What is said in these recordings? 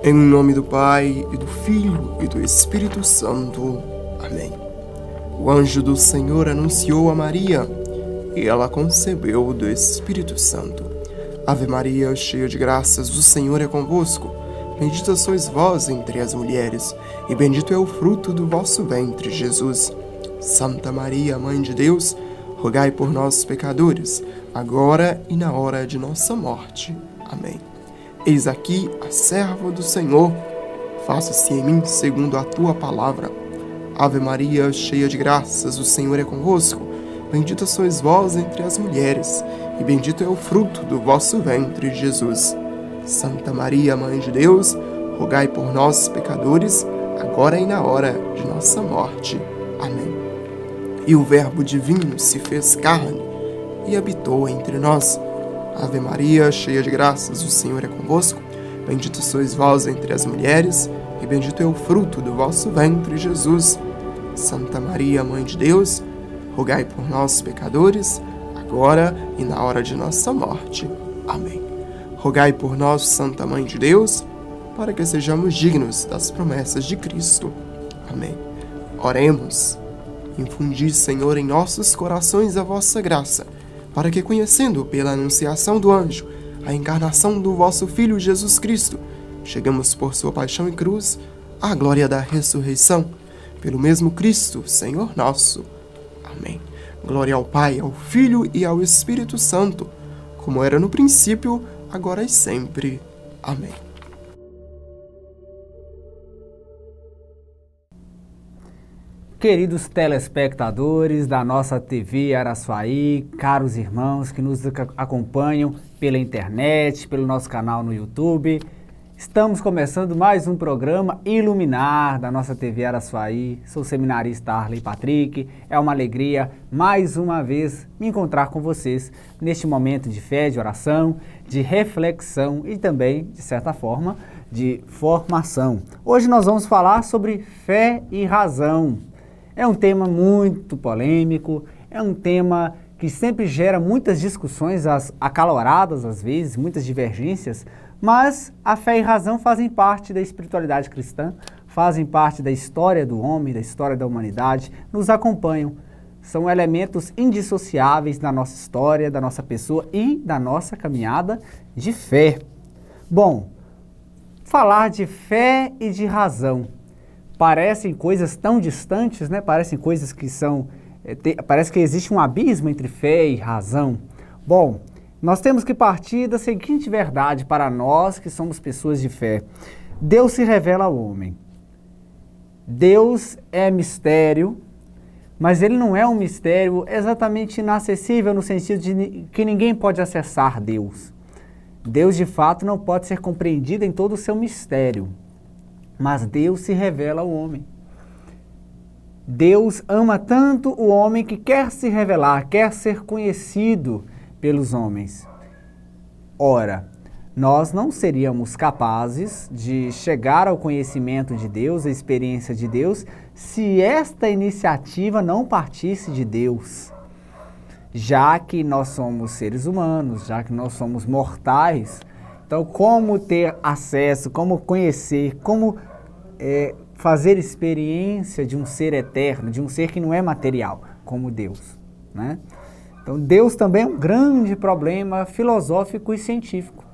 Em nome do Pai, e do Filho, e do Espírito Santo. Amém. O anjo do Senhor anunciou a Maria, e ela concebeu do Espírito Santo. Ave Maria, cheia de graças, o Senhor é convosco. Bendita sois vós entre as mulheres, e bendito é o fruto do vosso ventre, Jesus. Santa Maria, Mãe de Deus, rogai por nós, pecadores, agora e na hora de nossa morte. Amém. Eis aqui a serva do Senhor, faça-se em mim segundo a tua palavra. Ave Maria, cheia de graças, o Senhor é convosco. Bendita sois vós entre as mulheres, e bendito é o fruto do vosso ventre, Jesus. Santa Maria, Mãe de Deus, rogai por nós, pecadores, agora e na hora de nossa morte. Amém. E o Verbo divino se fez carne e habitou entre nós. Ave Maria, cheia de graças, o Senhor é convosco. Bendita sois vós entre as mulheres, e bendito é o fruto do vosso ventre, Jesus. Santa Maria, Mãe de Deus, rogai por nós, pecadores, agora e na hora de nossa morte. Amém. Rogai por nós, Santa Mãe de Deus, para que sejamos dignos das promessas de Cristo. Amém. Oremos. Infundi, Senhor, em nossos corações a vossa graça, para que, conhecendo pela anunciação do anjo a encarnação do vosso Filho Jesus Cristo, chegamos por sua paixão e cruz à glória da ressurreição, pelo mesmo Cristo, Senhor nosso. Amém. Glória ao Pai, ao Filho e ao Espírito Santo, como era no princípio, agora e sempre. Amém. Queridos telespectadores da nossa TV Araçuaí, caros irmãos que nos acompanham pela internet, pelo nosso canal no YouTube, estamos começando mais um programa Iluminar da nossa TV Araçuaí. Sou o seminarista Arley Patrick. É uma alegria, mais uma vez, me encontrar com vocês neste momento de fé, de oração, de reflexão e também, de certa forma, de formação. Hoje nós vamos falar sobre fé e razão. É um tema muito polêmico, é um tema que sempre gera muitas discussões acaloradas às vezes, muitas divergências, mas a fé e razão fazem parte da espiritualidade cristã, fazem parte da história do homem, da história da humanidade, nos acompanham. São elementos indissociáveis da nossa história, da nossa pessoa e da nossa caminhada de fé. Bom, falar de fé e de razão parecem coisas tão distantes, né? Parecem coisas que são... parece que existe um abismo entre fé e razão. Bom, nós temos que partir da seguinte verdade para nós que somos pessoas de fé. Deus se revela ao homem. Deus é mistério, mas ele não é um mistério exatamente inacessível no sentido de que ninguém pode acessar Deus. Deus, de fato, não pode ser compreendido em todo o seu mistério. Mas Deus se revela ao homem. Deus ama tanto o homem que quer se revelar, quer ser conhecido pelos homens. Ora, nós não seríamos capazes de chegar ao conhecimento de Deus, à experiência de Deus, se esta iniciativa não partisse de Deus. Já que nós somos seres humanos, já que nós somos mortais, então como ter acesso, como conhecer, como fazer experiência de um ser eterno, de um ser que não é material, como Deus, né? Então Deus também é um grande problema filosófico e científico.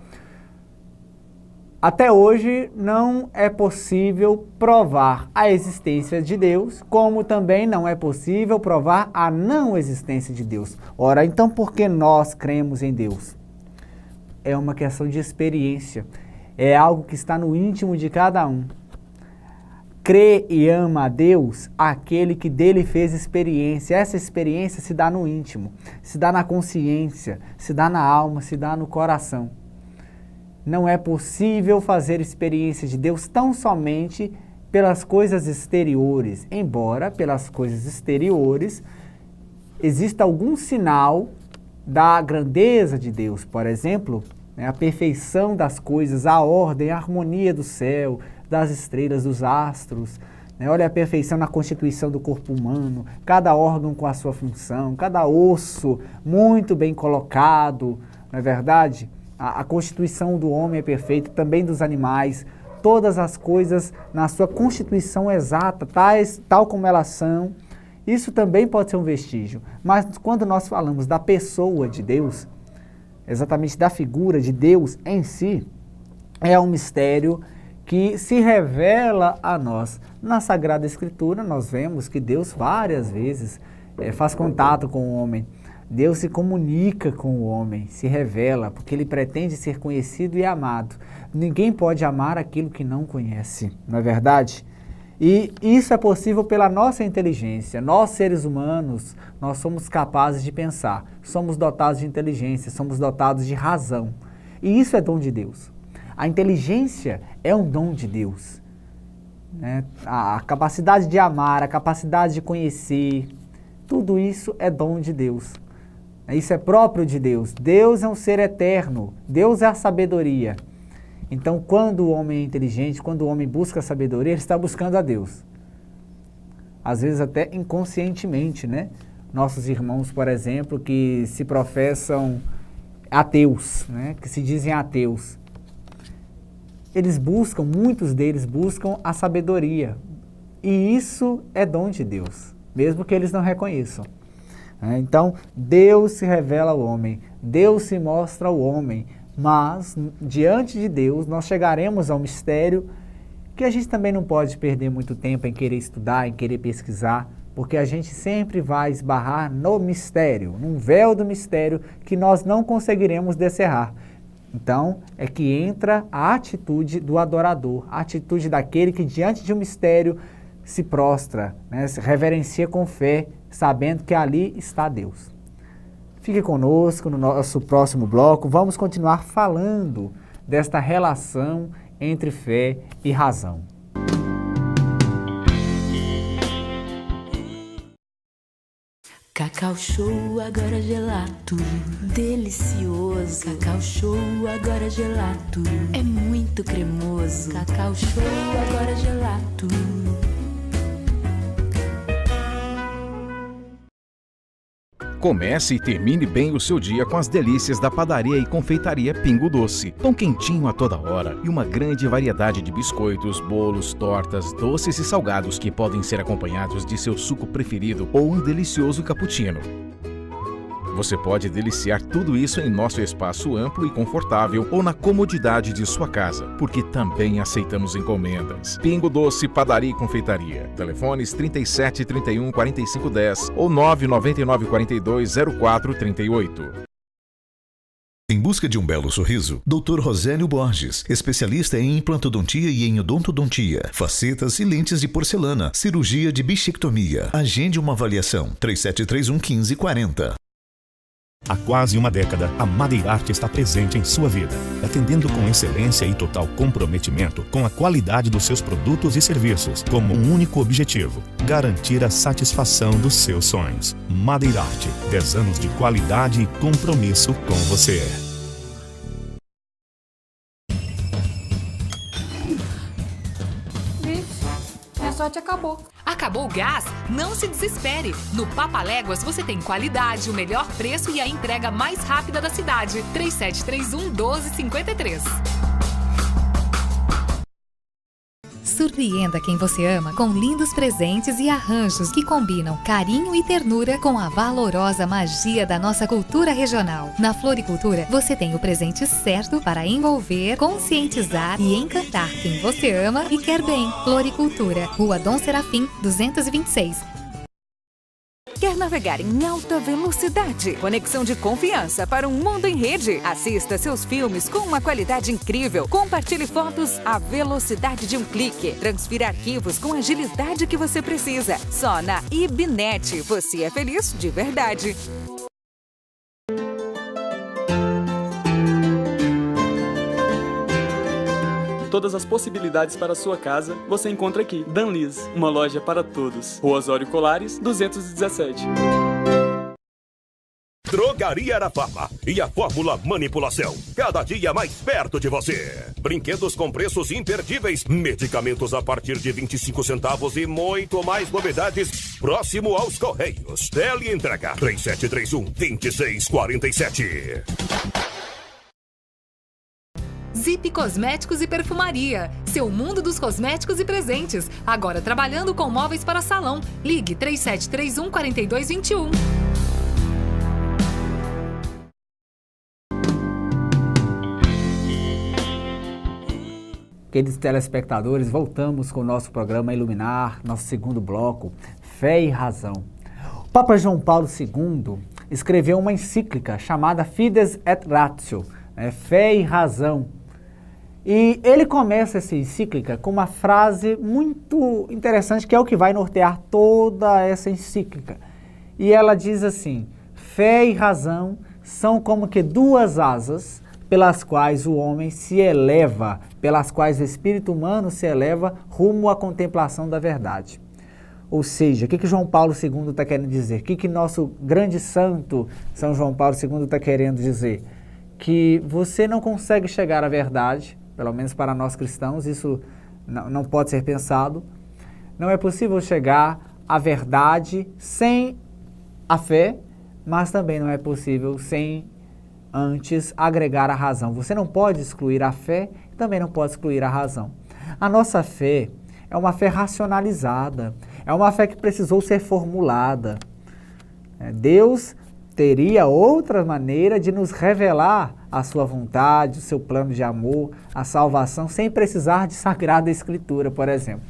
Até hoje não é possível provar a existência de Deus, como também não é possível provar a não existência de Deus. Ora, então por que nós cremos em Deus? É uma questão de experiência, é algo que está no íntimo de cada um. Crê e ama a Deus aquele que dele fez experiência. Essa experiência se dá no íntimo, se dá na consciência, se dá na alma, se dá no coração. Não é possível fazer experiência de Deus tão somente pelas coisas exteriores, embora pelas coisas exteriores exista algum sinal da grandeza de Deus. Por exemplo, a perfeição das coisas, a ordem, a harmonia do céu, das estrelas, dos astros, Olha a perfeição na constituição do corpo humano, cada órgão com a sua função, cada osso muito bem colocado, não é verdade? A constituição do homem é perfeita, também dos animais, todas as coisas na sua constituição exata, tal como elas são. Isso também pode ser um vestígio. Mas quando nós falamos da pessoa de Deus, exatamente da figura de Deus em si, é um mistério que se revela a nós. Na Sagrada Escritura, nós vemos que Deus várias vezes faz contato com o homem. Deus se comunica com o homem, se revela, porque ele pretende ser conhecido e amado. Ninguém pode amar aquilo que não conhece, não é verdade? E isso é possível pela nossa inteligência. Nós, seres humanos, nós somos capazes de pensar, somos dotados de inteligência, somos dotados de razão. E isso é dom de Deus. A inteligência é um dom de Deus, né? A capacidade de amar, a capacidade de conhecer, tudo isso é dom de Deus. Isso é próprio de Deus. Deus é um ser eterno. Deus é a sabedoria. Então, quando o homem é inteligente, quando o homem busca a sabedoria, ele está buscando a Deus. Às vezes até inconscientemente, né? Nossos irmãos, por exemplo, que se professam ateus, né? Que se dizem ateus. Eles buscam, muitos deles buscam a sabedoria. E isso é dom de Deus, mesmo que eles não reconheçam. Então, Deus se revela ao homem, Deus se mostra ao homem, mas diante de Deus nós chegaremos ao mistério que a gente também não pode perder muito tempo em querer estudar, em querer pesquisar, porque a gente sempre vai esbarrar no mistério, num véu do mistério que nós não conseguiremos descerrar. Então, é que entra a atitude do adorador, a atitude daquele que diante de um mistério se prostra, né, se reverencia com fé, sabendo que ali está Deus. Fique conosco no nosso próximo bloco. Vamos continuar falando desta relação entre fé e razão. Cacau Show agora gelato, delicioso. Cacau Show agora gelato, é muito cremoso. Cacau Show agora gelato. Comece e termine bem o seu dia com as delícias da padaria e confeitaria Pingo Doce. Pão quentinho a toda hora e uma grande variedade de biscoitos, bolos, tortas, doces e salgados que podem ser acompanhados de seu suco preferido ou um delicioso cappuccino. Você pode deliciar tudo isso em nosso espaço amplo e confortável ou na comodidade de sua casa, porque também aceitamos encomendas. Pingo Doce, Padaria e Confeitaria. Telefones 37 31 45 10 ou 999 42 04 38. Em busca de um belo sorriso, Dr. Rosélio Borges, especialista em implantodontia e em odontodontia, facetas e lentes de porcelana, cirurgia de bichectomia. Agende uma avaliação. 3731 1540. Há quase uma década, a Madeirarte está presente em sua vida, atendendo com excelência e total comprometimento com a qualidade dos seus produtos e serviços, como um único objetivo: garantir a satisfação dos seus sonhos. Madeirarte, 10 anos de qualidade e compromisso com você. Minha sorte acabou. Acabou o gás? Não se desespere! No Papaléguas você tem qualidade, o melhor preço e a entrega mais rápida da cidade. 3731-1253. Surpreenda quem você ama com lindos presentes e arranjos que combinam carinho e ternura com a valorosa magia da nossa cultura regional. Na Floricultura, você tem o presente certo para envolver, conscientizar e encantar quem você ama e quer bem. Floricultura, Rua Dom Serafim, 226. Quer navegar em alta velocidade? Conexão de confiança para um mundo em rede. Assista seus filmes com uma qualidade incrível. Compartilhe fotos à velocidade de um clique. Transfira arquivos com a agilidade que você precisa. Só na Ibnet você é feliz de verdade. Todas as possibilidades para a sua casa você encontra aqui. Danlis, uma loja para todos. Rua Osório Colares, 217. Drogaria Arafarma e a Fórmula Manipulação. Cada dia mais perto de você. Brinquedos com preços imperdíveis, medicamentos a partir de 25 centavos e muito mais novidades próximo aos Correios. Teleentrega 3731-2647. Zip Cosméticos e Perfumaria. Seu mundo dos cosméticos e presentes. Agora trabalhando com móveis para salão. Ligue 3731 4221. Queridos telespectadores, voltamos com o nosso programa Iluminar, nosso segundo bloco, Fé e Razão. O Papa João Paulo II escreveu uma encíclica chamada Fides et Ratio, Fé e Razão. E ele começa essa encíclica com uma frase muito interessante, que é o que vai nortear toda essa encíclica. E ela diz assim: fé e razão são como que duas asas pelas quais o homem se eleva, pelas quais o espírito humano se eleva rumo à contemplação da verdade. Ou seja, o que João Paulo II está querendo dizer? O que nosso grande santo São João Paulo II está querendo dizer? Que você não consegue chegar à verdade, pelo menos para nós cristãos, isso não pode ser pensado. Não é possível chegar à verdade sem a fé, mas também não é possível sem antes agregar a razão. Você não pode excluir a fé, também não pode excluir a razão. A nossa fé é uma fé racionalizada, é uma fé que precisou ser formulada. Deus teria outra maneira de nos revelar a sua vontade, o seu plano de amor, a salvação, sem precisar de Sagrada Escritura, por exemplo.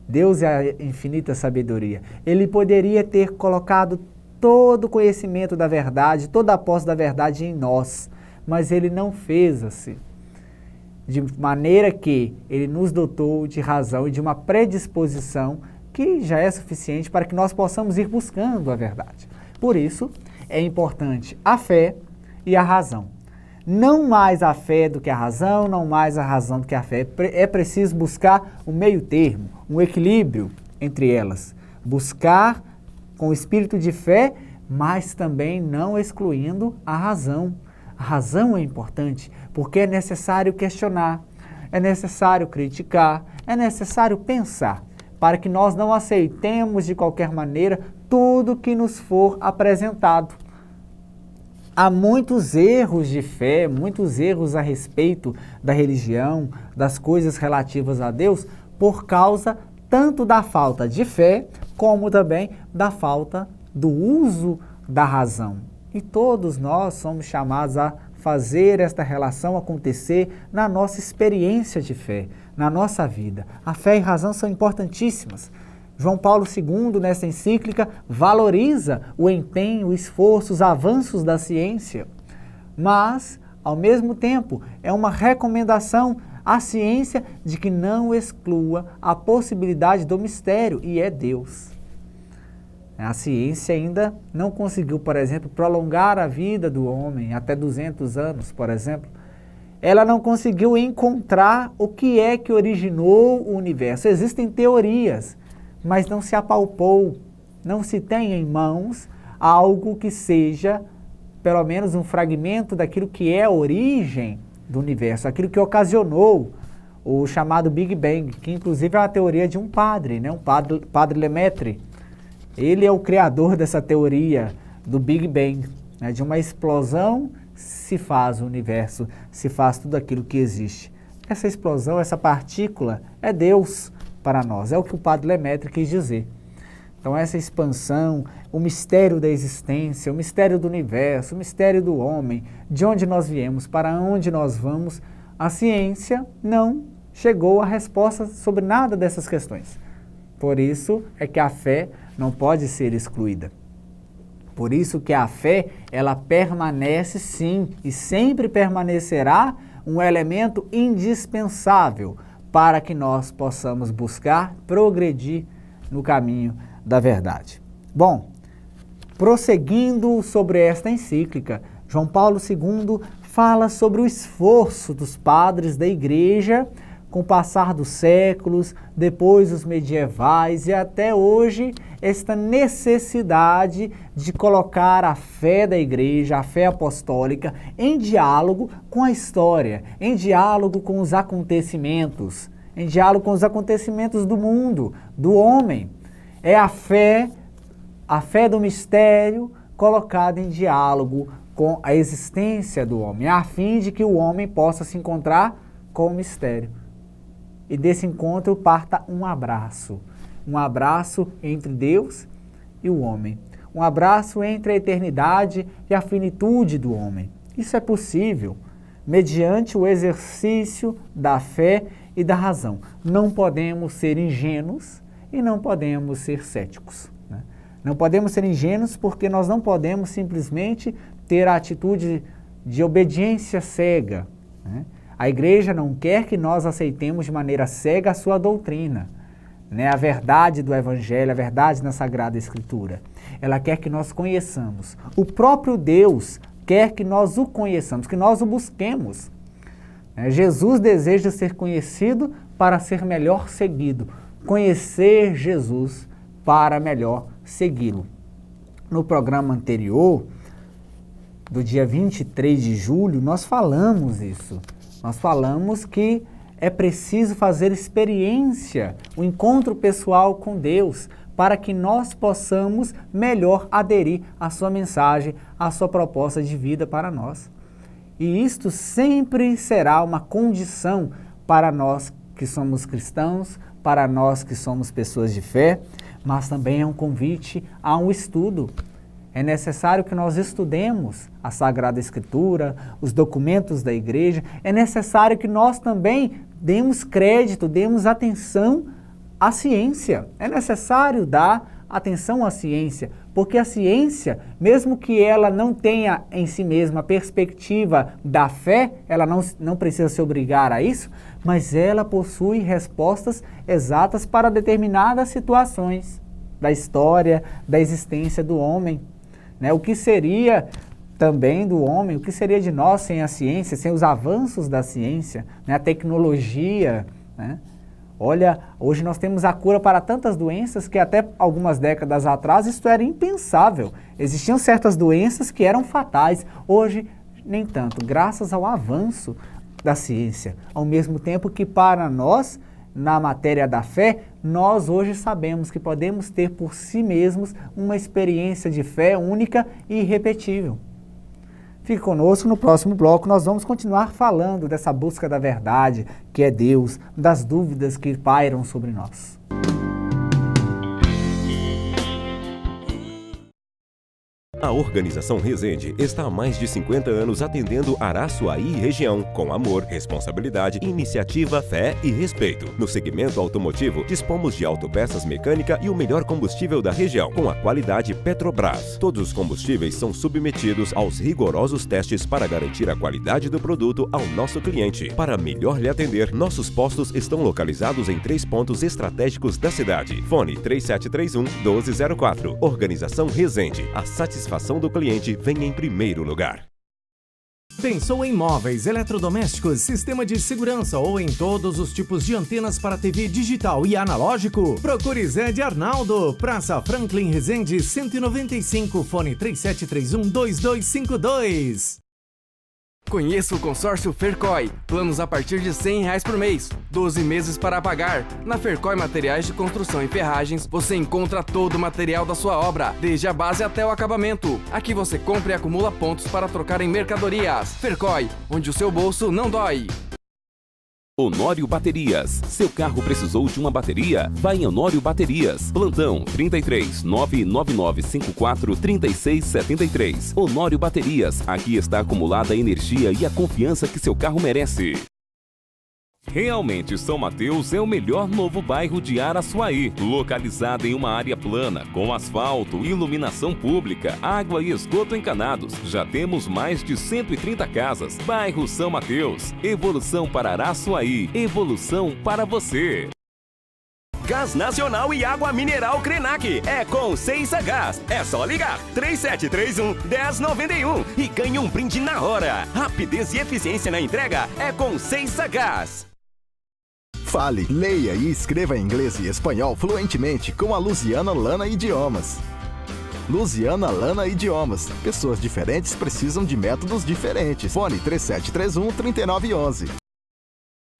Deus é a infinita sabedoria. Ele poderia ter colocado todo o conhecimento da verdade, toda a posse da verdade em nós, mas Ele não fez assim. De maneira que Ele nos dotou de razão e de uma predisposição que já é suficiente para que nós possamos ir buscando a verdade. Por isso, é importante a fé e a razão. Não mais a fé do que a razão, não mais a razão do que a fé. É preciso buscar um meio termo, um equilíbrio entre elas. Buscar com o espírito de fé, mas também não excluindo a razão. A razão é importante porque é necessário questionar, é necessário criticar, é necessário pensar, para que nós não aceitemos de qualquer maneira tudo que nos for apresentado. Há muitos erros de fé, muitos erros a respeito da religião, das coisas relativas a Deus, por causa tanto da falta de fé, como também da falta do uso da razão. E todos nós somos chamados a fazer esta relação acontecer na nossa experiência de fé, na nossa vida. A fé e a razão são importantíssimas. João Paulo II, nessa encíclica, valoriza o empenho, o esforço, os avanços da ciência, mas, ao mesmo tempo, é uma recomendação à ciência de que não exclua a possibilidade do mistério, e é Deus. A ciência ainda não conseguiu, por exemplo, prolongar a vida do homem até 200 anos, por exemplo. Ela não conseguiu encontrar o que é que originou o universo. Existem teorias, mas não se apalpou, não se tem em mãos algo que seja, pelo menos, um fragmento daquilo que é a origem do universo, aquilo que ocasionou o chamado Big Bang, que inclusive é uma teoria de um padre, né? Padre Lemaitre. Ele é o criador dessa teoria do Big Bang, né? De uma explosão se faz o universo, se faz tudo aquilo que existe. Essa explosão, essa partícula é Deus para nós, é o que o Padre Lemaitre quis dizer. Então essa expansão, o mistério da existência, o mistério do universo, o mistério do homem, de onde nós viemos, para onde nós vamos, a ciência não chegou a resposta sobre nada dessas questões. Por isso é que a fé não pode ser excluída. Por isso que a fé, ela permanece sim e sempre permanecerá um elemento indispensável para que nós possamos buscar progredir no caminho da verdade. Bom, prosseguindo sobre esta encíclica, João Paulo II fala sobre o esforço dos padres da Igreja com o passar dos séculos, depois os medievais e até hoje, esta necessidade de colocar a fé da Igreja, a fé apostólica, em diálogo com a história, em diálogo com os acontecimentos, em diálogo com os acontecimentos do mundo, do homem. É a fé do mistério colocada em diálogo com a existência do homem, a fim de que o homem possa se encontrar com o mistério. E desse encontro parta um abraço entre Deus e o homem, um abraço entre a eternidade e a finitude do homem. Isso é possível mediante o exercício da fé e da razão. Não podemos ser ingênuos e não podemos ser céticos, né? Não podemos ser ingênuos porque nós não podemos simplesmente ter a atitude de obediência cega, né? A igreja não quer que nós aceitemos de maneira cega a sua doutrina, né? A verdade do Evangelho, a verdade na Sagrada Escritura. Ela quer que nós conheçamos. O próprio Deus quer que nós o conheçamos, que nós o busquemos. Jesus deseja ser conhecido para ser melhor seguido. Conhecer Jesus para melhor segui-lo. No programa anterior, do dia 23 de julho, nós falamos isso. Nós falamos que é preciso fazer experiência, o encontro pessoal com Deus, para que nós possamos melhor aderir à sua mensagem, à sua proposta de vida para nós. E isto sempre será uma condição para nós que somos cristãos, para nós que somos pessoas de fé, mas também é um convite a um estudo. É necessário que nós estudemos a Sagrada Escritura, os documentos da igreja. É necessário que nós também demos crédito, demos atenção à ciência. É necessário dar atenção à ciência, porque a ciência, mesmo que ela não tenha em si mesma a perspectiva da fé, ela não precisa se obrigar a isso, mas ela possui respostas exatas para determinadas situações da história, da existência do homem, né? O que seria também do homem, o que seria de nós sem a ciência, sem os avanços da ciência, né? A tecnologia, né? Olha, hoje nós temos a cura para tantas doenças que até algumas décadas atrás isso era impensável. Existiam certas doenças que eram fatais, hoje nem tanto, graças ao avanço da ciência. Ao mesmo tempo que para nós, na matéria da fé, nós hoje sabemos que podemos ter por si mesmos uma experiência de fé única e irrepetível. Fique conosco, no próximo bloco nós vamos continuar falando dessa busca da verdade, que é Deus, das dúvidas que pairam sobre nós. A Organização Resende está há mais de 50 anos atendendo Araçuaí e região, com amor, responsabilidade, iniciativa, fé e respeito. No segmento automotivo, dispomos de autopeças mecânica e o melhor combustível da região, com a qualidade Petrobras. Todos os combustíveis são submetidos aos rigorosos testes para garantir a qualidade do produto ao nosso cliente. Para melhor lhe atender, nossos postos estão localizados em 3 pontos estratégicos da cidade. Fone 3731-1204. Organização Resende. A satisfação do cliente vem em primeiro lugar. Pensou em móveis, eletrodomésticos, sistema de segurança ou em todos os tipos de antenas para TV digital e analógico? Procure Zé de Arnaldo, Praça Franklin Resende 195, fone 3731-2252. Conheça o consórcio Fercoy. Planos a partir de R$100 por mês. 12 meses para pagar. Na Fercoy Materiais de Construção e Ferragens, você encontra todo o material da sua obra, desde a base até o acabamento. Aqui você compra e acumula pontos para trocar em mercadorias. Fercoy, onde o seu bolso não dói. Honório Baterias. Seu carro precisou de uma bateria? Vai em Honório Baterias. Plantão 33 99954 3673. Honório Baterias. Aqui está acumulada a energia e a confiança que seu carro merece. Realmente, São Mateus é o melhor novo bairro de Araçuaí, localizado em uma área plana, com asfalto, iluminação pública, água e esgoto encanados. Já temos mais de 130 casas. Bairro São Mateus. Evolução para Araçuaí. Evolução para você. Gás Nacional e Água Mineral Krenak. É com Ceisa Gás. É só ligar 3731-1091 e ganhe um brinde na hora. Rapidez e eficiência na entrega é com Ceisa Gás. Fale, leia e escreva inglês e espanhol fluentemente com a Luziana Lana Idiomas. Luziana Lana Idiomas. Pessoas diferentes precisam de métodos diferentes. Fone 3731-3911.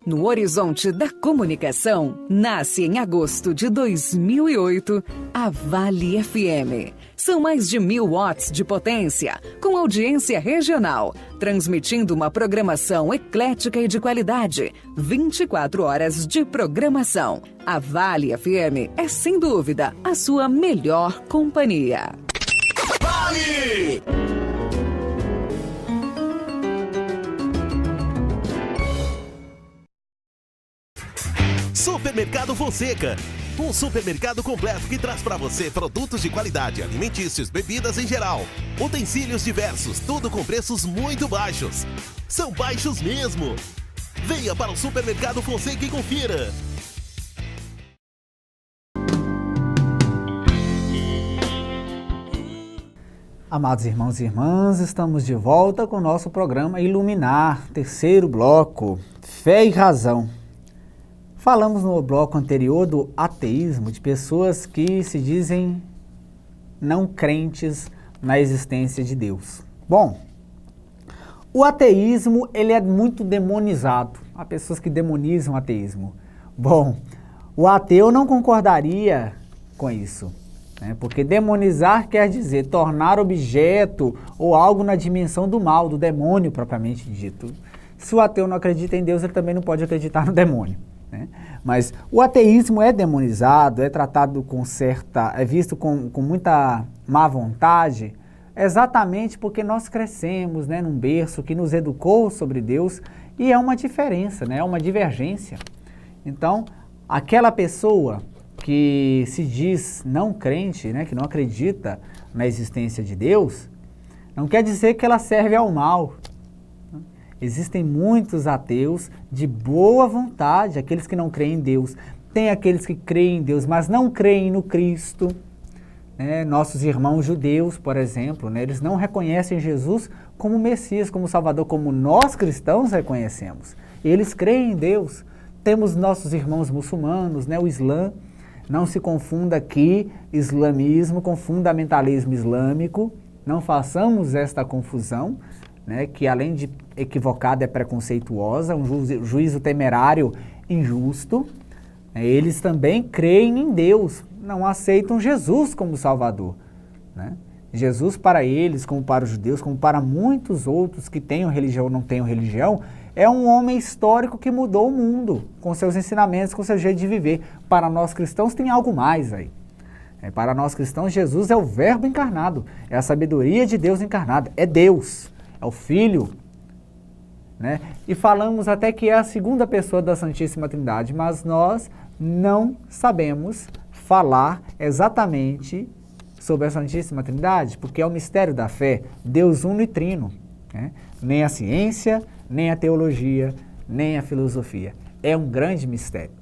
No horizonte da comunicação, nasce em agosto de 2008 a Vale FM. São mais de 1000 watts de potência, com audiência regional, transmitindo uma programação eclética e de qualidade. 24 horas de programação. A Vale FM é, sem dúvida, a sua melhor companhia. Vale! Supermercado Fonseca. Um supermercado completo que traz para você produtos de qualidade, alimentícios, bebidas em geral, utensílios diversos, tudo com preços muito baixos. São baixos mesmo. Venha para o Supermercado Fonseca e confira. Amados irmãos e irmãs, estamos de volta com o nosso programa Iluminar, terceiro bloco, Fé e Razão. Falamos no bloco anterior do ateísmo, de pessoas que se dizem não crentes na existência de Deus. Bom, o ateísmo ele é muito demonizado. Há pessoas que demonizam o ateísmo. Bom, o ateu não concordaria com isso, né? Porque demonizar quer dizer tornar objeto ou algo na dimensão do mal, do demônio propriamente dito. Se o ateu não acredita em Deus, ele também não pode acreditar no demônio, né? Mas o ateísmo é demonizado, é tratado com é visto com muita má vontade, exatamente porque nós crescemos, né, num berço que nos educou sobre Deus e é uma diferença, né, é uma divergência. Então, aquela pessoa que se diz não crente, né, que não acredita na existência de Deus, não quer dizer que ela serve ao mal. Existem muitos ateus de boa vontade, aqueles que não creem em Deus. Tem aqueles que creem em Deus, mas não creem no Cristo. Né? Nossos irmãos judeus, por exemplo, né? Eles não reconhecem Jesus como Messias, como Salvador, como nós cristãos reconhecemos. Eles creem em Deus. Temos nossos irmãos muçulmanos, né? O Islã. Não se confunda aqui islamismo com fundamentalismo islâmico. Não façamos esta confusão, né, que além de equivocada é preconceituosa, um juízo temerário injusto. Eles também creem em Deus, não aceitam Jesus como Salvador, né? Jesus para eles, como para os judeus, como para muitos outros que tenham religião ou não tenham religião, é um homem histórico que mudou o mundo com seus ensinamentos, com seu jeito de viver. Para nós cristãos tem algo mais aí. Para nós cristãos, Jesus é o Verbo encarnado, é a sabedoria de Deus encarnada, é Deus. É o Filho, né? E falamos até que é a segunda pessoa da Santíssima Trindade, mas nós não sabemos falar exatamente sobre a Santíssima Trindade, porque é o mistério da fé, Deus uno e trino, né? Nem a ciência, nem a teologia, nem a filosofia. É um grande mistério.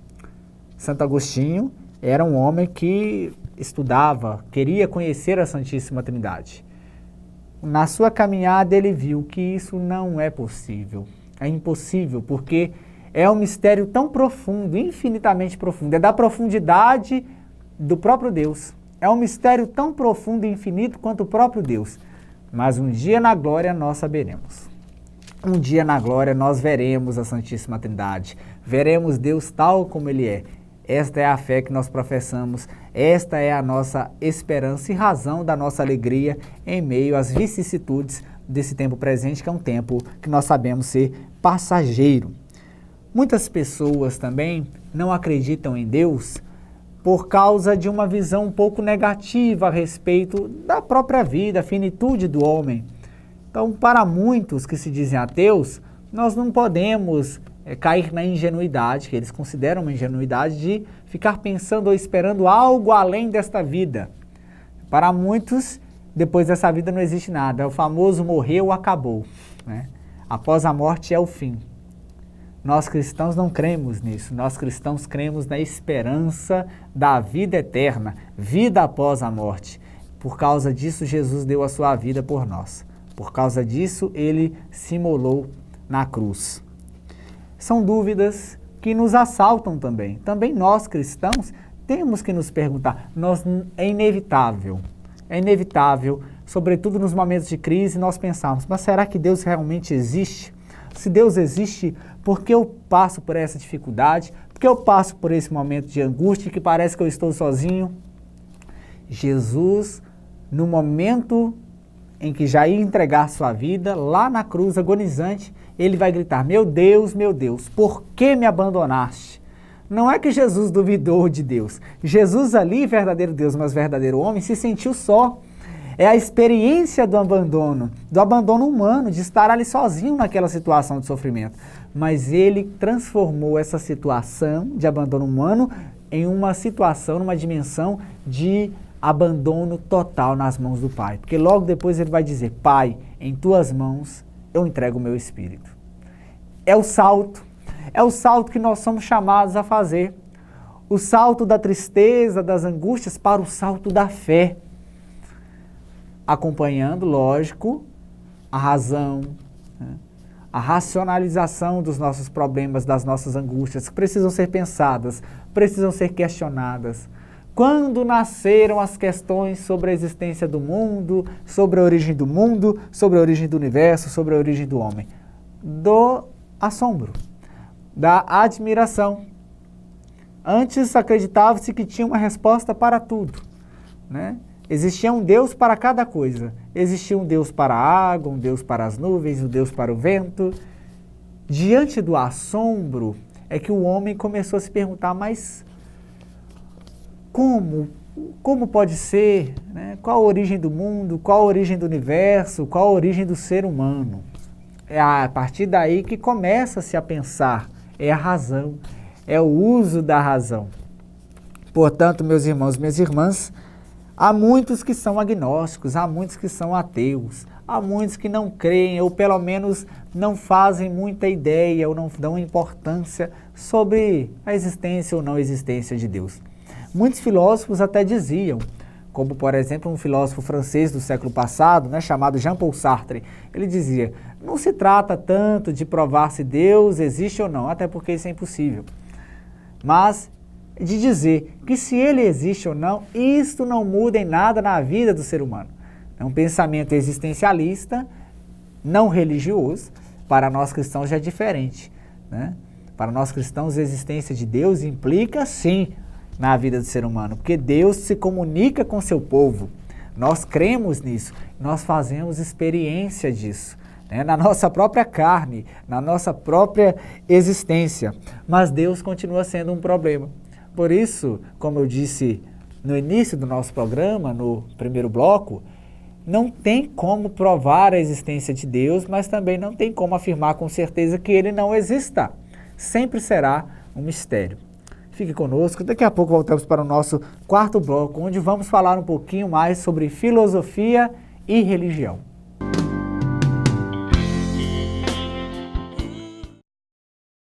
Santo Agostinho era um homem que estudava, queria conhecer a Santíssima Trindade. Na sua caminhada ele viu que isso não é possível, é impossível, porque é um mistério tão profundo, infinitamente profundo, é da profundidade do próprio Deus. É um mistério tão profundo e infinito quanto o próprio Deus. Mas um dia na glória nós saberemos. Um dia na glória nós veremos a Santíssima Trindade, veremos Deus tal como Ele é. Esta é a fé que nós professamos, esta é a nossa esperança e razão da nossa alegria em meio às vicissitudes desse tempo presente, que é um tempo que nós sabemos ser passageiro. Muitas pessoas também não acreditam em Deus por causa de uma visão um pouco negativa a respeito da própria vida, a finitude do homem. Então, para muitos que se dizem ateus, nós não podemos cair na ingenuidade, que eles consideram uma ingenuidade, de ficar pensando ou esperando algo além desta vida. Para muitos, depois dessa vida não existe nada. É o famoso morreu, acabou, né? Após a morte é o fim. Nós cristãos não cremos nisso. Nós cristãos cremos na esperança da vida eterna, vida após a morte. Por causa disso, Jesus deu a sua vida por nós. Por causa disso, Ele se imolou na cruz. São dúvidas que nos assaltam também. Também nós, cristãos, temos que nos perguntar. É inevitável, sobretudo nos momentos de crise, nós pensarmos, mas será que Deus realmente existe? Se Deus existe, por que eu passo por essa dificuldade? Por que eu passo por esse momento de angústia que parece que eu estou sozinho? Jesus no momento em que já ia entregar sua vida, lá na cruz, agonizante, ele vai gritar: meu Deus, por que me abandonaste? Não é que Jesus duvidou de Deus. Jesus ali, verdadeiro Deus, mas verdadeiro homem, se sentiu só. É a experiência do abandono humano, de estar ali sozinho naquela situação de sofrimento. Mas ele transformou essa situação de abandono humano em uma situação, numa dimensão de abandono total nas mãos do Pai. Porque logo depois ele vai dizer: Pai, em tuas mãos eu entrego o meu espírito. É o salto que nós somos chamados a fazer. O salto da tristeza, das angústias, para o salto da fé. Acompanhando, lógico, a razão, né? A racionalização dos nossos problemas, das nossas angústias, que precisam ser pensadas, precisam ser questionadas. Quando nasceram as questões sobre a existência do mundo, sobre a origem do mundo, sobre a origem do universo, sobre a origem do homem? Do assombro, da admiração. Antes acreditava-se que tinha uma resposta para tudo, né? Existia um Deus para cada coisa. Existia um Deus para a água, um Deus para as nuvens, um Deus para o vento. Diante do assombro é que o homem começou a se perguntar: mas como pode ser? Né? Qual a origem do mundo? Qual a origem do universo? Qual a origem do ser humano? É a partir daí que começa-se a pensar. É a razão, é o uso da razão. Portanto, meus irmãos e minhas irmãs, há muitos que são agnósticos, há muitos que são ateus, há muitos que não creem ou pelo menos não fazem muita ideia ou não dão importância sobre a existência ou não existência de Deus. Muitos filósofos até diziam, como por exemplo um filósofo francês do século passado, né, chamado Jean-Paul Sartre, ele dizia: não se trata tanto de provar se Deus existe ou não, até porque isso é impossível, mas de dizer que se ele existe ou não, isto não muda em nada na vida do ser humano. É um pensamento existencialista, não religioso. Para nós cristãos já é diferente, né? Para nós cristãos, a existência de Deus implica, sim, na vida do ser humano, porque Deus se comunica com seu povo. Nós cremos nisso, nós fazemos experiência disso, né? Na nossa própria carne, na nossa própria existência. Mas Deus continua sendo um problema. Por isso, como eu disse no início do nosso programa, no primeiro bloco, não tem como provar a existência de Deus, mas também não tem como afirmar com certeza que ele não exista. Sempre será um mistério. Fique conosco, daqui a pouco voltamos para o nosso quarto bloco, onde vamos falar um pouquinho mais sobre filosofia e religião.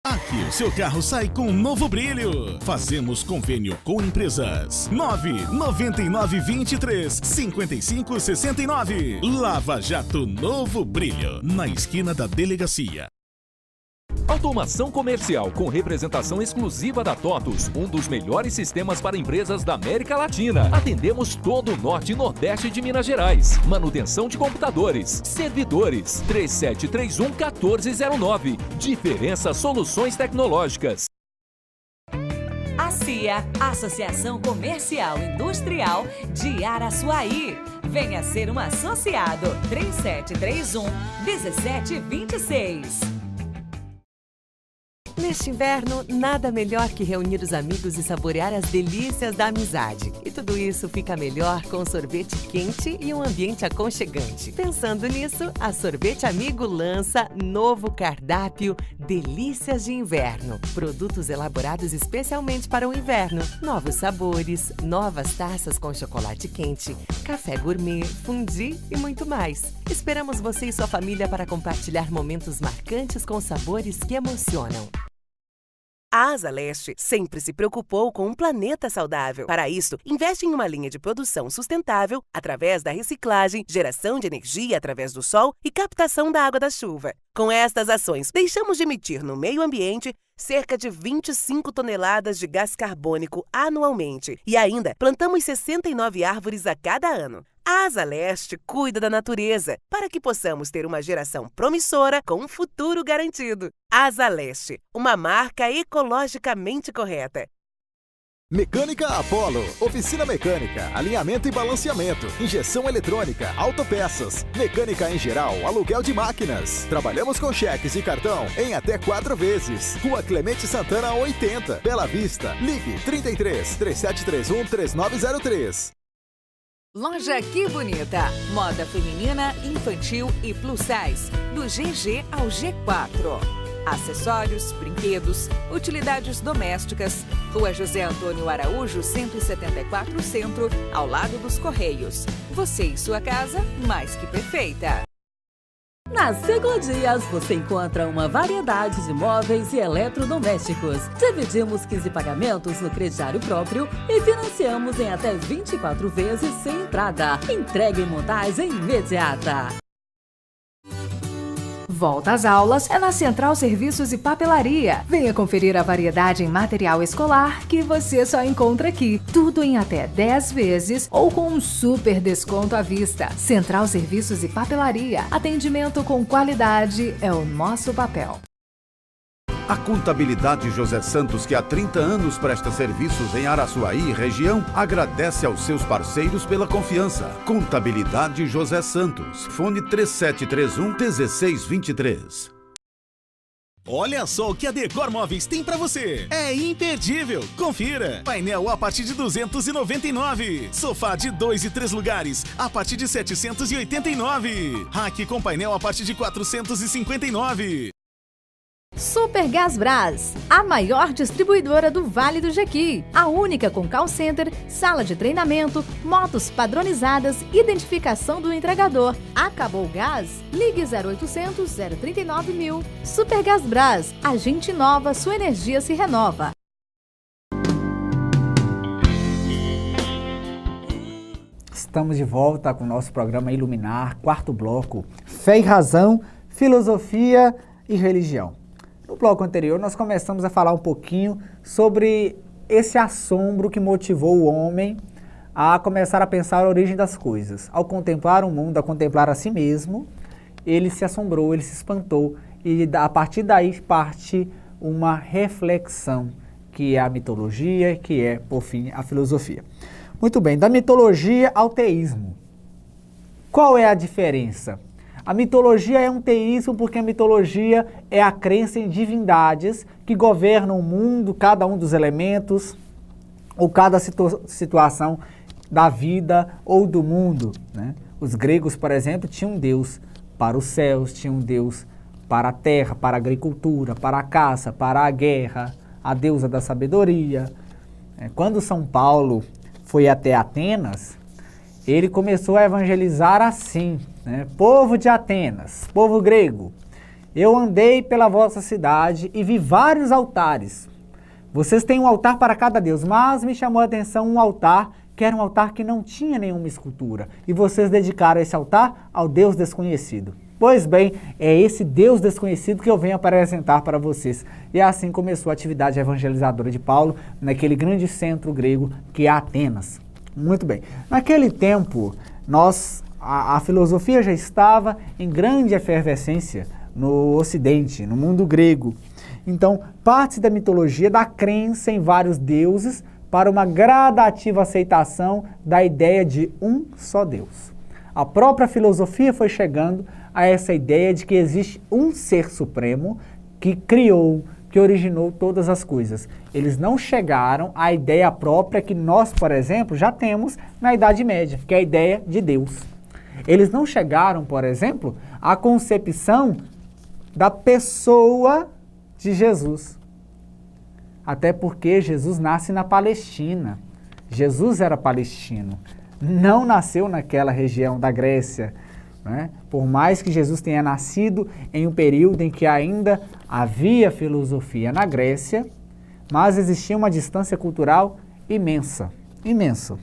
Aqui o seu carro sai com um novo brilho. Fazemos convênio com empresas. 99923-5569. Lava Jato Novo Brilho, na esquina da delegacia. Automação comercial com representação exclusiva da TOTUS, um dos melhores sistemas para empresas da América Latina. Atendemos todo o norte e nordeste de Minas Gerais. Manutenção de computadores, servidores, 3731-1409. Diferença Soluções Tecnológicas. ACIA, Associação Comercial Industrial de Araçuaí. Venha ser um associado. 3731-1726. Neste inverno, nada melhor que reunir os amigos e saborear as delícias da amizade. E tudo isso fica melhor com sorvete quente e um ambiente aconchegante. Pensando nisso, a Sorvete Amigo lança novo cardápio Delícias de Inverno. Produtos elaborados especialmente para o inverno. Novos sabores, novas taças com chocolate quente, café gourmet, fondue e muito mais. Esperamos você e sua família para compartilhar momentos marcantes com sabores que emocionam. A Asa Leste sempre se preocupou com um planeta saudável. Para isso, investe em uma linha de produção sustentável através da reciclagem, geração de energia através do sol e captação da água da chuva. Com estas ações, deixamos de emitir no meio ambiente cerca de 25 toneladas de gás carbônico anualmente e ainda plantamos 69 árvores a cada ano. A Asa Leste cuida da natureza para que possamos ter uma geração promissora com um futuro garantido. Asa Leste, uma marca ecologicamente correta. Mecânica Apollo, oficina mecânica, alinhamento e balanceamento, injeção eletrônica, autopeças, mecânica em geral, aluguel de máquinas. Trabalhamos com cheques e cartão em até 4 vezes. Rua Clemente Santana 80, Bela Vista. Ligue 33 3731 3903. Loja Que Bonita. Moda feminina, infantil e plus size. Do GG ao G4. Acessórios, brinquedos, utilidades domésticas. Rua José Antônio Araújo, 174 Centro, ao lado dos Correios. Você e sua casa, mais que perfeita. Na Segodias você encontra uma variedade de móveis e eletrodomésticos. Dividimos 15 pagamentos no crediário próprio e financiamos em até 24 vezes sem entrada. Entrega e montagem imediata. Volta às aulas é na Central Serviços e Papelaria. Venha conferir a variedade em material escolar que você só encontra aqui. Tudo em até 10 vezes ou com um super desconto à vista. Central Serviços e Papelaria. Atendimento com qualidade é o nosso papel. A Contabilidade José Santos, que há 30 anos presta serviços em Araçuaí e região, agradece aos seus parceiros pela confiança. Contabilidade José Santos. Fone 3731-1623. Olha só o que a Decor Móveis tem pra você. É imperdível. Confira. Painel a partir de 299. Sofá de 2 e 3 lugares a partir de 789. Rack com painel a partir de 459. Super Gasbras, a maior distribuidora do Vale do Jequi. A única com call center, sala de treinamento, motos padronizadas, identificação do entregador. Acabou o gás? Ligue 0800 039 1000. Super Gasbras, a gente inova, sua energia se renova. Estamos de volta com o nosso programa Iluminar, quarto bloco, Fé e Razão, Filosofia e Religião. No bloco anterior, nós começamos a falar um pouquinho sobre esse assombro que motivou o homem a começar a pensar a origem das coisas. Ao contemplar o mundo, a contemplar a si mesmo, ele se assombrou, ele se espantou e a partir daí parte uma reflexão, que é a mitologia, que é, por fim, a filosofia. Muito bem, da mitologia ao teísmo. Qual é a diferença? A mitologia é um teísmo porque a mitologia é a crença em divindades que governam o mundo, cada um dos elementos, ou cada situação da vida ou do mundo, né? Os gregos, por exemplo, tinham um deus para os céus, tinham um deus para a terra, para a agricultura, para a caça, para a guerra, a deusa da sabedoria. Quando São Paulo foi até Atenas, ele começou a evangelizar assim, né? Povo de Atenas, povo grego, eu andei pela vossa cidade e vi vários altares. Vocês têm um altar para cada deus, mas me chamou a atenção um altar que era um altar que não tinha nenhuma escultura. E vocês dedicaram esse altar ao Deus desconhecido. Pois bem, é esse Deus desconhecido que eu venho apresentar para vocês. E assim começou a atividade evangelizadora de Paulo naquele grande centro grego que é Atenas. Muito bem. Naquele tempo, a filosofia já estava em grande efervescência no Ocidente, no mundo grego. Então, parte da mitologia da crença em vários deuses para uma gradativa aceitação da ideia de um só Deus. A própria filosofia foi chegando a essa ideia de que existe um ser supremo que criou, que originou todas as coisas. Eles não chegaram à ideia própria que nós, por exemplo, já temos na Idade Média, que é a ideia de Deus. Eles não chegaram, por exemplo, à concepção da pessoa de Jesus. Até porque Jesus nasce na Palestina. Jesus era palestino. Não nasceu naquela região da Grécia, né? Por mais que Jesus tenha nascido em um período em que ainda havia filosofia na Grécia, mas existia uma distância cultural imensa, imensa.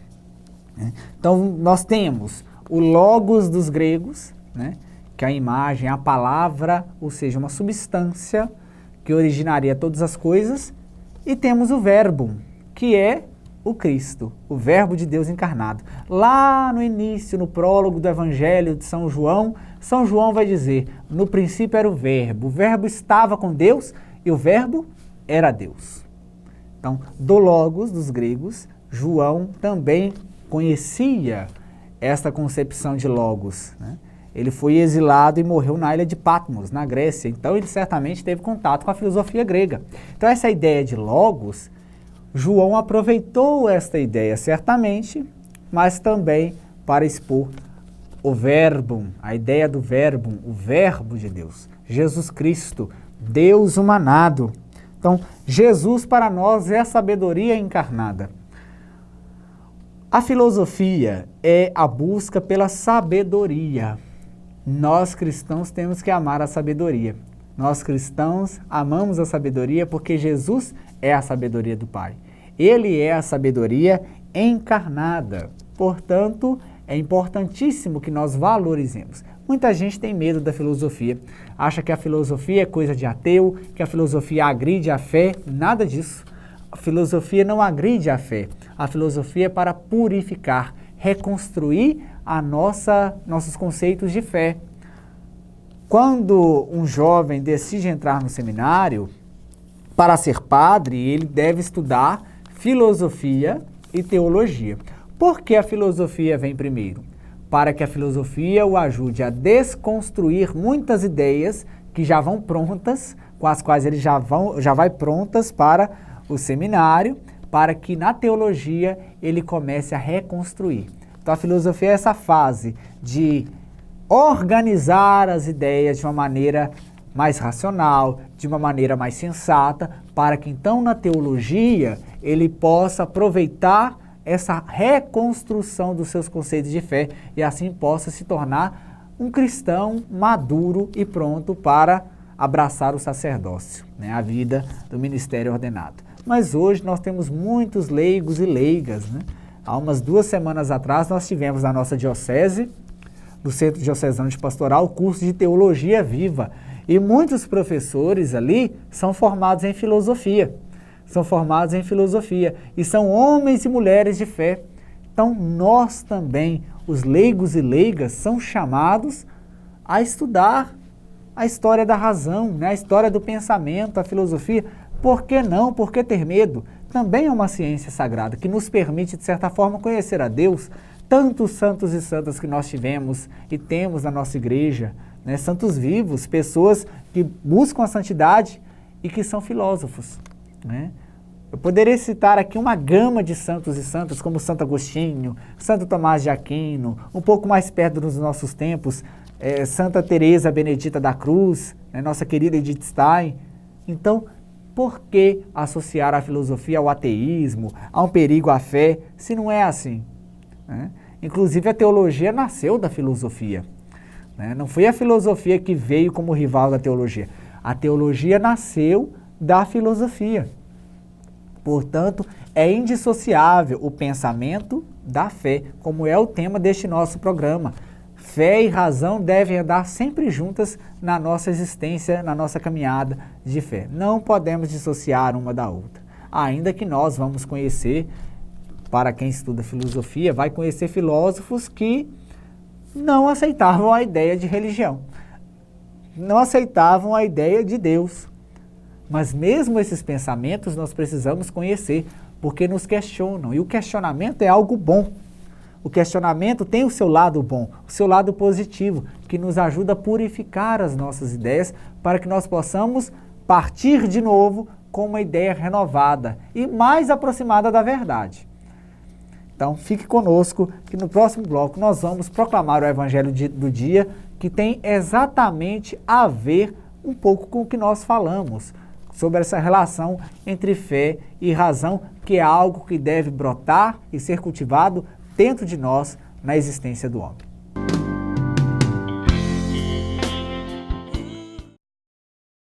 Então nós temos o logos dos gregos, né? Que é a imagem, a palavra, ou seja, uma substância que originaria todas as coisas, e temos o verbo, que é o Cristo, o verbo de Deus encarnado. Lá no início, no prólogo do Evangelho de São João vai dizer, no princípio era o verbo estava com Deus e o verbo era Deus. Então, do Logos dos gregos, João também conhecia esta concepção de Logos, né? Ele foi exilado e morreu na ilha de Patmos, na Grécia. Então, ele certamente teve contato com a filosofia grega. Então, essa ideia de Logos, João aproveitou esta ideia, certamente, mas também para expor o Verbum, a ideia do Verbum, o Verbo de Deus, Jesus Cristo, Deus humanado. Então, Jesus para nós é a sabedoria encarnada. A filosofia é a busca pela sabedoria. Nós cristãos temos que amar a sabedoria. Nós cristãos amamos a sabedoria porque Jesus é a sabedoria do Pai. Ele é a sabedoria encarnada. Portanto, é importantíssimo que nós valorizemos. Muita gente tem medo da filosofia. Acha que a filosofia é coisa de ateu, que a filosofia agride a fé. Nada disso. A filosofia não agride a fé. A filosofia é para purificar, reconstruir nossos conceitos de fé. Quando um jovem decide entrar no seminário, para ser padre, ele deve estudar filosofia e teologia. Por que a filosofia vem primeiro? Para que a filosofia o ajude a desconstruir muitas ideias que já vão prontas, com as quais ele já vai prontas para o seminário, para que na teologia ele comece a reconstruir. Então a filosofia é essa fase de organizar as ideias de uma maneira mais racional, de uma maneira mais sensata, para que então na teologia ele possa aproveitar essa reconstrução dos seus conceitos de fé e assim possa se tornar um cristão maduro e pronto para abraçar o sacerdócio, né, a vida do ministério ordenado. Mas hoje nós temos muitos leigos e leigas, né? Há umas 2 semanas atrás nós tivemos na nossa diocese, no Centro Diocesano de Pastoral, o curso de Teologia Viva. E muitos professores ali são formados em filosofia. E são homens e mulheres de fé. Então nós também, os leigos e leigas, são chamados a estudar a história da razão, né? A história do pensamento, a filosofia. Por que não? Por que ter medo? Também é uma ciência sagrada que nos permite, de certa forma, conhecer a Deus. Tantos santos e santas que nós tivemos e temos na nossa igreja, né? Santos vivos, pessoas que buscam a santidade e que são filósofos, né? Eu poderia citar aqui uma gama de santos e santas, como Santo Agostinho, Santo Tomás de Aquino, um pouco mais perto dos nossos tempos, Santa Teresa Benedita da Cruz, né? Nossa querida Edith Stein. Então, por que associar a filosofia ao ateísmo, a um perigo à fé, se não é assim? Né? Inclusive a teologia nasceu da filosofia. Né? Não foi a filosofia que veio como rival da teologia. A teologia nasceu da filosofia. Portanto, é indissociável o pensamento da fé, como é o tema deste nosso programa. Fé e razão devem andar sempre juntas na nossa existência, na nossa caminhada de fé. Não podemos dissociar uma da outra. Ainda que nós vamos conhecer, para quem estuda filosofia, vai conhecer filósofos que não aceitavam a ideia de religião. Não aceitavam a ideia de Deus. Mas mesmo esses pensamentos nós precisamos conhecer, porque nos questionam. E o questionamento é algo bom. O questionamento tem o seu lado bom, o seu lado positivo, que nos ajuda a purificar as nossas ideias para que nós possamos partir de novo com uma ideia renovada e mais aproximada da verdade. Então, fique conosco que no próximo bloco nós vamos proclamar o Evangelho do dia, que tem exatamente a ver um pouco com o que nós falamos, sobre essa relação entre fé e razão, que é algo que deve brotar e ser cultivado dentro de nós, na existência do homem.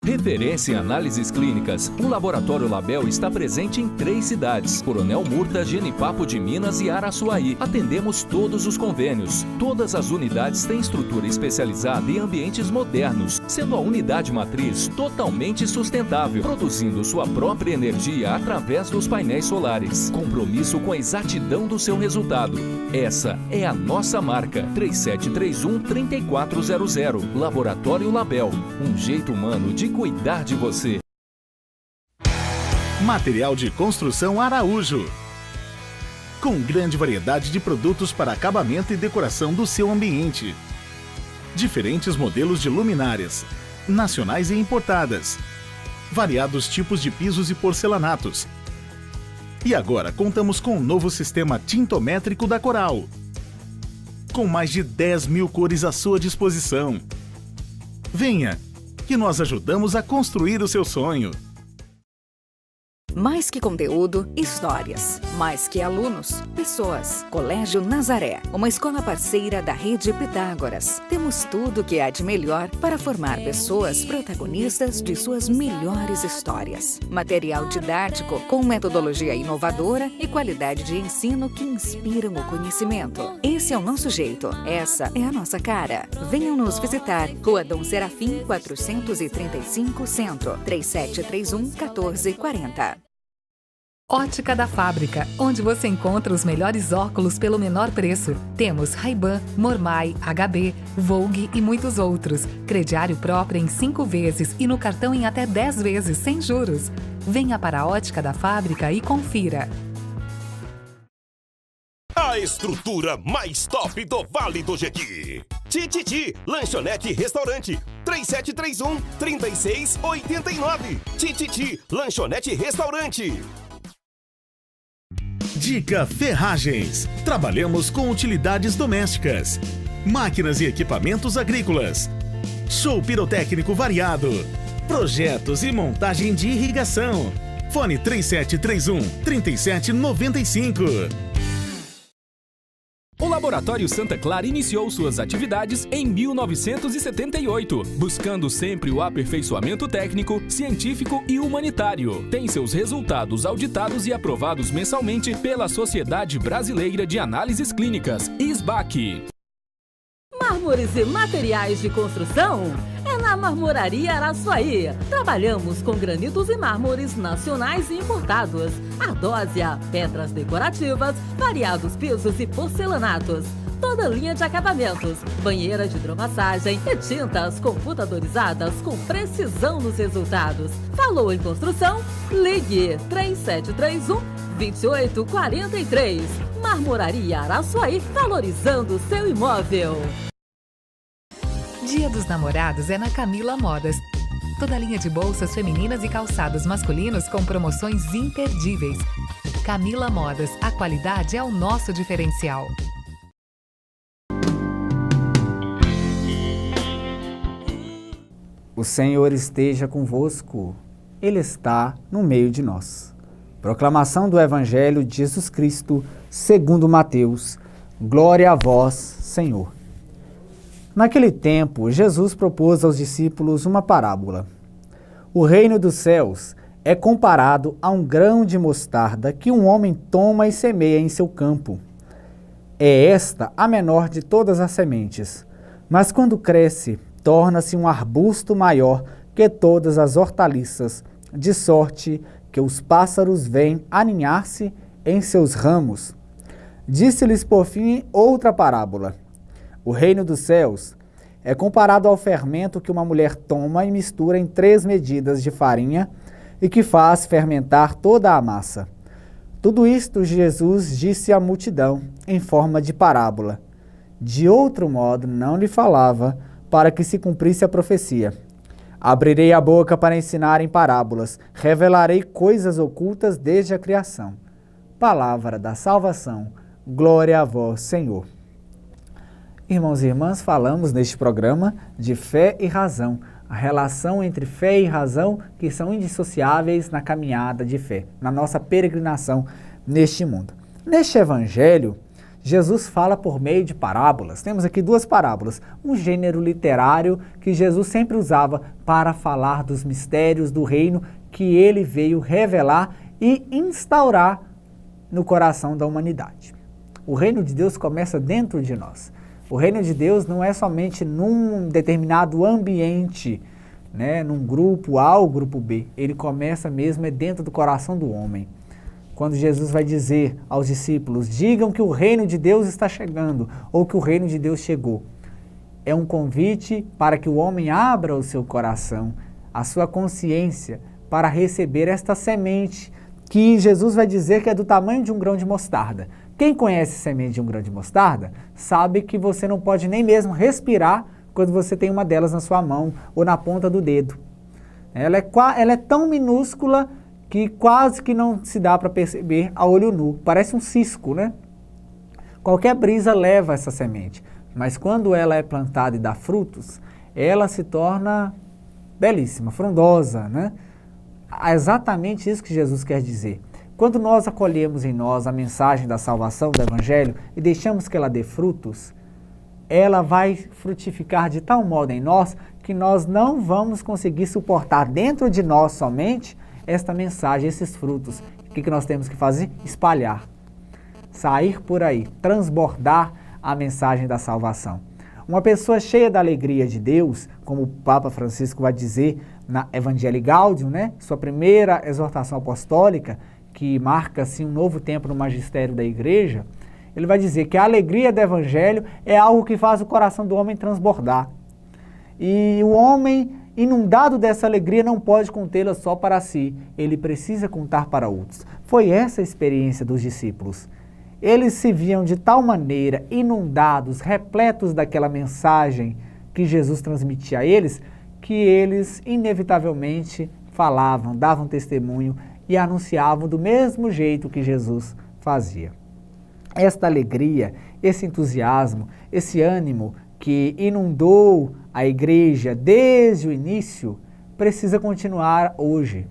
Referência em análises clínicas, o Laboratório Label está presente em 3 cidades: Coronel Murta, Genipapo de Minas e Araçuaí. Atendemos todos os convênios. Todas as unidades têm estrutura especializada e ambientes modernos, sendo a unidade matriz totalmente sustentável, produzindo sua própria energia através dos painéis solares. Compromisso com a exatidão do seu resultado. Essa é a nossa marca. 3731-3400. Laboratório Label. Um jeito humano de cuidar de você. Material de construção Araújo. Com grande variedade de produtos para acabamento e decoração do seu ambiente. Diferentes modelos de luminárias, nacionais e importadas. Variados tipos de pisos e porcelanatos. E agora contamos com um novo sistema tintométrico da Coral. Com mais de 10 mil cores à sua disposição. Venha, que nós ajudamos a construir o seu sonho. Mais que conteúdo, histórias. Mais que alunos, pessoas. Colégio Nazaré, uma escola parceira da Rede Pitágoras. Temos tudo o que há de melhor para formar pessoas protagonistas de suas melhores histórias. Material didático com metodologia inovadora e qualidade de ensino que inspiram o conhecimento. Esse é o nosso jeito. Essa é a nossa cara. Venham nos visitar. Rua Dom Serafim, 435 Centro, 3731-1440. Ótica da Fábrica, onde você encontra os melhores óculos pelo menor preço. Temos Ray-Ban, Mormai, HB, Vogue e muitos outros. Crediário próprio em 5 vezes e no cartão em até 10 vezes, sem juros. Venha para a Ótica da Fábrica e confira. A estrutura mais top do Vale do Jequi. Tititi, lanchonete e restaurante. 3731-3689. Tititi, lanchonete e restaurante. Dica Ferragens. Trabalhamos com utilidades domésticas, máquinas e equipamentos agrícolas, show pirotécnico variado, projetos e montagem de irrigação. Fone 3731-3795. O Laboratório Santa Clara iniciou suas atividades em 1978, buscando sempre o aperfeiçoamento técnico, científico e humanitário. Tem seus resultados auditados e aprovados mensalmente pela Sociedade Brasileira de Análises Clínicas, SBAC. Mármores e materiais de construção? É na Marmoraria Araçuaí. Trabalhamos com granitos e mármores nacionais e importados, ardósia, pedras decorativas, variados pisos e porcelanatos. Toda linha de acabamentos, banheira de hidromassagem e tintas computadorizadas com precisão nos resultados. Falou em construção? Ligue 3731-2843. Marmoraria Araçuaí, valorizando seu imóvel. Dia dos Namorados é na Camila Modas. Toda linha de bolsas femininas e calçados masculinos com promoções imperdíveis. Camila Modas, a qualidade é o nosso diferencial. O Senhor esteja convosco. Ele está no meio de nós. Proclamação do Evangelho de Jesus Cristo, segundo Mateus. Glória a vós, Senhor. Naquele tempo, Jesus propôs aos discípulos uma parábola. O reino dos céus é comparado a um grão de mostarda que um homem toma e semeia em seu campo. É esta a menor de todas as sementes, mas quando cresce, torna-se um arbusto maior que todas as hortaliças, de sorte que os pássaros vêm aninhar-se em seus ramos. Disse-lhes por fim outra parábola. O reino dos céus é comparado ao fermento que uma mulher toma e mistura em 3 medidas de farinha e que faz fermentar toda a massa. Tudo isto Jesus disse à multidão em forma de parábola. De outro modo não lhe falava, para que se cumprisse a profecia. Abrirei a boca para ensinar em parábolas, revelarei coisas ocultas desde a criação. Palavra da salvação, glória a vós, Senhor. Irmãos e irmãs, falamos neste programa de fé e razão, a relação entre fé e razão que são indissociáveis na caminhada de fé, na nossa peregrinação neste mundo. Neste evangelho, Jesus fala por meio de parábolas. Temos aqui 2 parábolas, um gênero literário que Jesus sempre usava para falar dos mistérios do reino que ele veio revelar e instaurar no coração da humanidade. O reino de Deus começa dentro de nós. O reino de Deus não é somente num determinado ambiente, né, num grupo A ou grupo B. Ele começa mesmo dentro do coração do homem. Quando Jesus vai dizer aos discípulos, digam que o reino de Deus está chegando, ou que o reino de Deus chegou. É um convite para que o homem abra o seu coração, a sua consciência, para receber esta semente, que Jesus vai dizer que é do tamanho de um grão de mostarda. Quem conhece semente de um grão de mostarda sabe que você não pode nem mesmo respirar quando você tem uma delas na sua mão ou na ponta do dedo. Ela é tão minúscula que quase que não se dá para perceber a olho nu. Parece um cisco, né? Qualquer brisa leva essa semente, mas quando ela é plantada e dá frutos, ela se torna belíssima, frondosa, né? É exatamente isso que Jesus quer dizer. Quando nós acolhemos em nós a mensagem da salvação, do Evangelho, e deixamos que ela dê frutos, ela vai frutificar de tal modo em nós que nós não vamos conseguir suportar dentro de nós somente esta mensagem, esses frutos. O que nós temos que fazer? Espalhar, sair por aí, transbordar a mensagem da salvação. Uma pessoa cheia da alegria de Deus, como o Papa Francisco vai dizer na Evangelii Gaudium, né? Sua primeira exortação apostólica, que marca assim um novo tempo no magistério da igreja, ele vai dizer que a alegria do Evangelho é algo que faz o coração do homem transbordar. E o homem, inundado dessa alegria, não pode contê-la só para si, ele precisa contar para outros. Foi essa a experiência dos discípulos. Eles se viam de tal maneira inundados, repletos daquela mensagem que Jesus transmitia a eles, que eles inevitavelmente falavam, davam testemunho e anunciavam do mesmo jeito que Jesus fazia. Esta alegria, esse entusiasmo, esse ânimo que inundou a igreja desde o início, precisa continuar hoje.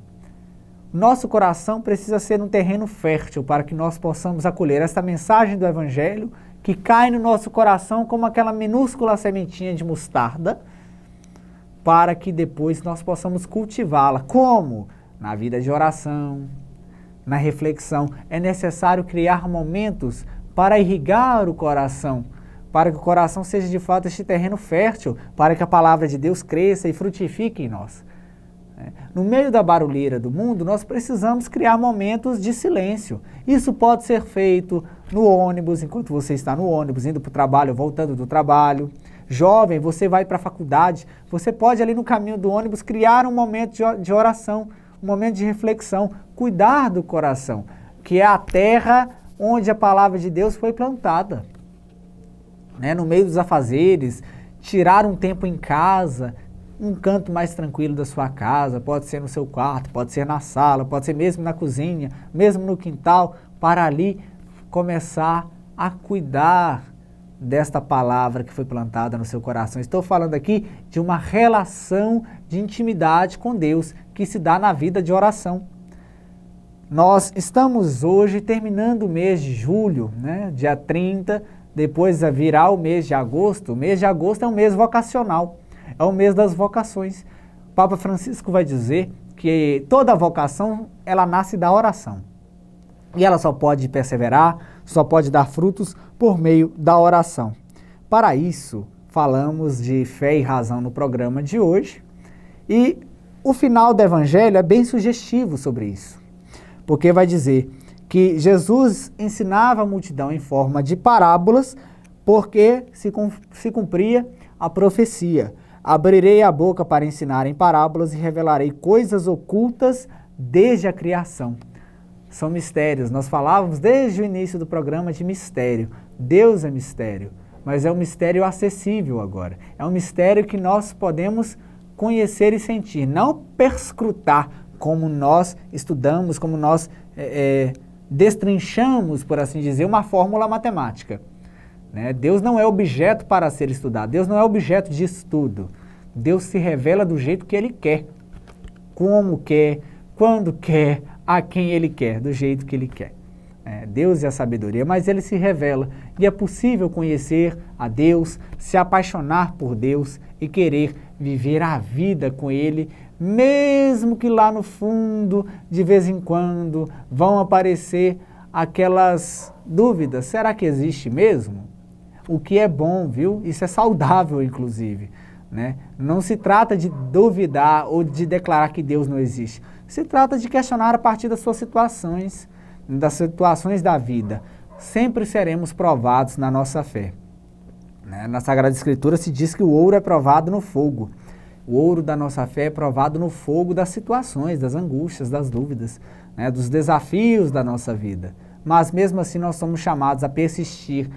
Nosso coração precisa ser um terreno fértil para que nós possamos acolher esta mensagem do Evangelho que cai no nosso coração como aquela minúscula sementinha de mostarda, para que depois nós possamos cultivá-la. Como? Na vida de oração, na reflexão. É necessário criar momentos para irrigar o coração, para que o coração seja de fato este terreno fértil, para que a palavra de Deus cresça e frutifique em nós. No meio da barulheira do mundo, nós precisamos criar momentos de silêncio. Isso pode ser feito no ônibus, enquanto você está no ônibus, indo para o trabalho, voltando do trabalho. Jovem, você vai para a faculdade, você pode ali no caminho do ônibus criar um momento de oração, um momento de reflexão, cuidar do coração, que é a terra onde a palavra de Deus foi plantada. No meio dos afazeres, tirar um tempo em casa, um canto mais tranquilo da sua casa, pode ser no seu quarto, pode ser na sala, pode ser mesmo na cozinha, mesmo no quintal, para ali começar a cuidar desta palavra que foi plantada no seu coração. Estou falando aqui de uma relação de intimidade com Deus que se dá na vida de oração. Nós estamos hoje terminando o mês de julho, dia 30, depois virá o mês de agosto. O mês de agosto é um mês vocacional. É o mês das vocações. O Papa Francisco vai dizer que toda vocação, ela nasce da oração. E ela só pode perseverar, só pode dar frutos por meio da oração. Para isso, falamos de fé e razão no programa de hoje. E o final do Evangelho é bem sugestivo sobre isso. Porque vai dizer que Jesus ensinava a multidão em forma de parábolas, porque se cumpria a profecia. Abrirei a boca para ensinar em parábolas e revelarei coisas ocultas desde a criação. São mistérios. Nós falávamos desde o início do programa de mistério. Deus é mistério, mas é um mistério acessível agora. É um mistério que nós podemos conhecer e sentir, não perscrutar como nós estudamos, como nós destrinchamos, por assim dizer, uma fórmula matemática. Deus não é objeto para ser estudado, Deus não é objeto de estudo. Deus se revela do jeito que Ele quer, como quer, quando quer, a quem Ele quer, do jeito que Ele quer. Deus é a sabedoria, mas Ele se revela e é possível conhecer a Deus, se apaixonar por Deus e querer viver a vida com Ele, mesmo que lá no fundo, de vez em quando, vão aparecer aquelas dúvidas. Será que existe mesmo? O que é bom, viu? Isso é saudável, inclusive. Não se trata de duvidar ou de declarar que Deus não existe. Se trata de questionar a partir das suas situações, das situações da vida. Sempre seremos provados na nossa fé. Na Sagrada Escritura se diz que o ouro é provado no fogo. O ouro da nossa fé é provado no fogo das situações, das angústias, das dúvidas, né, dos desafios da nossa vida. Mas mesmo assim nós somos chamados a persistir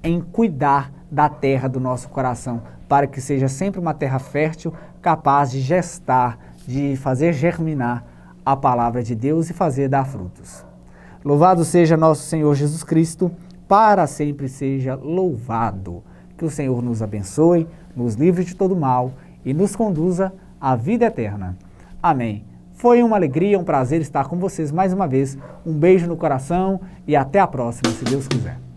em cuidar da terra do nosso coração, para que seja sempre uma terra fértil, capaz de gestar, de fazer germinar a palavra de Deus e fazer dar frutos. Louvado seja nosso Senhor Jesus Cristo, para sempre seja louvado. Que o Senhor nos abençoe, nos livre de todo mal e nos conduza à vida eterna. Amém. Foi uma alegria, um prazer estar com vocês mais uma vez. Um beijo no coração e até a próxima, se Deus quiser.